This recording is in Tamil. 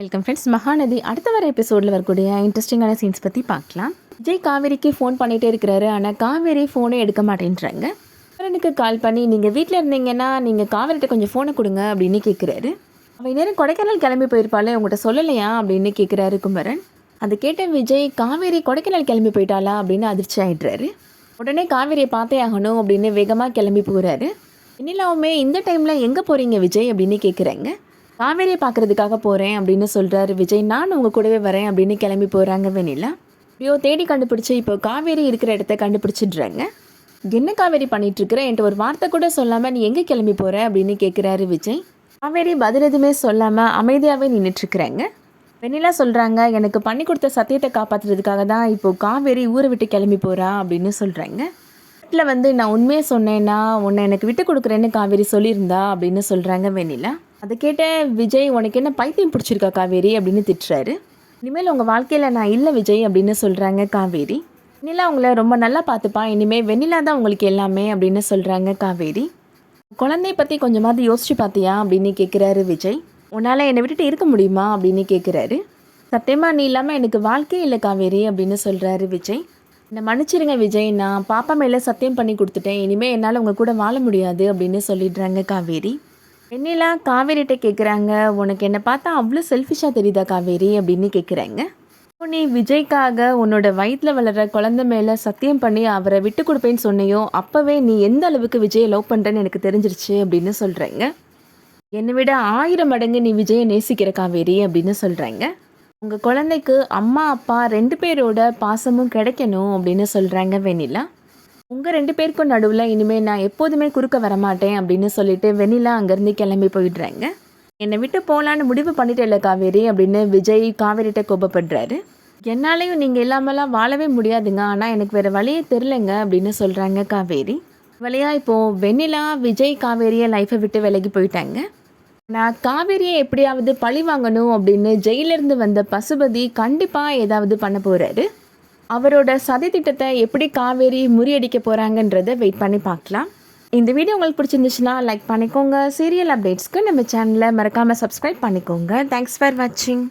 Welcome friends. மகாநதி அடுத்த வர எபிசோடில் வரக்கூடிய இன்ட்ரெஸ்டிங்கான சீன்ஸ் பற்றி பார்க்கலாம். விஜய் காவேரிக்கு ஃபோன் பண்ணிகிட்டே இருக்கிறாரு. ஆனால் காவேரி ஃபோனே எடுக்க மாட்டேன்றாங்க. குமரனுக்கு கால் பண்ணி நீங்கள் வீட்டில் இருந்தீங்கன்னா நீங்கள் காவேரிட்ட கொஞ்சம் ஃபோனை கொடுங்க அப்படின்னு கேட்குறாரு. அவள் நேரம் கொடைக்கானல் கிளம்பி போயிருப்பாளே உங்கள்கிட்ட சொல்லலையா அப்படின்னு கேட்குறாரு குமரன். அதை கேட்ட விஜய் காவேரி கொடைக்கானல் கிளம்பி போயிட்டாளா அப்படின்னு அதிர்ச்சி ஆகிடுறாரு. உடனே காவேரியை பார்த்தே ஆகணும் அப்படின்னு வேகமாக கிளம்பி போகிறாரு. இன்னிலாவுமே இந்த டைமில் எங்கே போகிறீங்க விஜய் அப்படின்னு கேட்குறாங்க. காவேரியை பார்க்குறதுக்காக போகிறேன் அப்படின்னு சொல்கிறாரு விஜய். நான் உங்கள் கூடவே வரேன் அப்படின்னு கிளம்பி போகிறாங்க வெண்ணிலா. ஐயோ தேடி கண்டுபிடிச்சி இப்போ காவேரி இருக்கிற இடத்த கண்டுபிடிச்சிடுறாங்க. என்ன காவேரி பண்ணிகிட்ருக்குற என்கிட்ட ஒரு வார்த்தை கூட சொல்லாமல் நீ எங்கே கிளம்பி போகிற அப்படின்னு கேட்குறாரு விஜய். காவேரி பதில் எதுவுமே சொல்லாமல் அமைதியாகவே நின்றுட்டுருக்குறாங்க. வெண்ணிலா சொல்கிறாங்க எனக்கு பண்ணி கொடுத்த சத்தியத்தை காப்பாற்றுறதுக்காக தான் இப்போது காவேரி ஊரை விட்டு கிளம்பி போகிறா அப்படின்னு சொல்கிறாங்க. வீட்டில் நான் உண்மையை சொன்னேன்னா உன்னை எனக்கு விட்டு கொடுக்குறேன்னு காவேரி சொல்லியிருந்தா அப்படின்னு சொல்கிறாங்க வெண்ணிலா. அதை கேட்ட விஜய் உனக்கு என்ன பைத்தியம் பிடிச்சிருக்கா காவேரி அப்படின்னு திட்டுறாரு. இனிமேல் உங்கள் வாழ்க்கையில் நான் இல்லை விஜய் அப்படின்னு சொல்கிறாங்க காவேரி. வெண்ணிலா அவங்கள ரொம்ப நல்லா பார்த்துப்பா, இனிமேல் வெண்ணிலா தான் உங்களுக்கு எல்லாமே அப்படின்னு சொல்கிறாங்க காவேரி. குழந்தைய பற்றி கொஞ்சமாவது யோசிச்சு பார்த்தியா அப்படின்னு கேட்குறாரு விஜய். உன்னால் என்னை விட்டுட்டு இருக்க முடியுமா அப்படின்னு கேட்குறாரு. சத்தியமாக நீ இல்லாமல் எனக்கு வாழ்க்கையே இல்லை காவேரி அப்படின்னு சொல்கிறாரு விஜய். என்னை மன்னிச்சிருங்க விஜய், நான் பாப்பா மேலே சத்தியம் பண்ணி கொடுத்துட்டேன், இனிமேல் என்னால் உங்கள் கூட வாழ முடியாது அப்படின்னு சொல்லிடுறாங்க காவேரி. வெண்ணிலா காவேரிகிட்ட கேட்குறாங்க உனக்கு என்னை பார்த்தா அவ்வளோ செல்ஃபிஷாக தெரியுதா காவேரி அப்படின்னு கேட்குறாங்க. நீ விஜய்க்காக உன்னோட வயிற்றில் வளர்கிற குழந்தை மேலே சத்தியம் பண்ணி அவரை விட்டு கொடுப்பேன்னு சொன்னையோ அப்போவே நீ எந்த அளவுக்கு விஜயை லவ் பண்ணுறேன்னு எனக்கு தெரிஞ்சிருச்சு அப்படின்னு சொல்கிறாங்க. என்னை விட 1000 மடங்கு நீ விஜயை நேசிக்கிற காவேரி அப்படின்னு சொல்கிறாங்க. உங்கள் குழந்தைக்கு அம்மா அப்பா 2 பேரோட பாசமும் கிடைக்கணும் அப்படின்னு சொல்கிறாங்க வெண்ணிலா. உங்கள் 2 பேருக்கும் நடுவில் இனிமேல் நான் எப்போதுமே குறுக்க வரமாட்டேன் அப்படின்னு சொல்லிட்டு வெண்ணிலா அங்கேருந்து கிளம்பி போயிடுறாங்க. என்னை விட்டு போகலான்னு முடிவு பண்ணிட்டேல்ல காவேரி அப்படின்னு விஜய் காவேரிகிட்ட கோபப்படுறாரு. என்னாலையும் நீங்கள் இல்லாமலாம் வாழவே முடியாதுங்க, ஆனால் எனக்கு வேறு வழியே தெரிலங்க அப்படின்னு சொல்கிறாங்க காவேரி. வழியாக இப்போது வெண்ணிலா விஜய் காவேரியை லைஃப்பை விட்டு விலகி போயிட்டாங்க. நான் காவேரியை எப்படியாவது பழி வாங்கணும் அப்படின்னு ஜெயிலிருந்து வந்த பசுபதி கண்டிப்பாக ஏதாவது பண்ண போகிறாரு. அவரோட சதி திட்டத்தை எப்படி காவேரி முறியடிக்க போகிறாங்கன்றதை வெயிட் பண்ணி பார்க்கலாம். இந்த வீடியோ உங்களுக்கு பிடிச்சிருந்துச்சுன்னா லைக் பண்ணிக்கோங்க. சீரியல் அப்டேட்ஸ்க்கு நம்ம சேனலை மறக்காமல் சப்ஸ்கிரைப் பண்ணிக்கோங்க. தேங்க்ஸ் ஃபார் வாட்சிங்.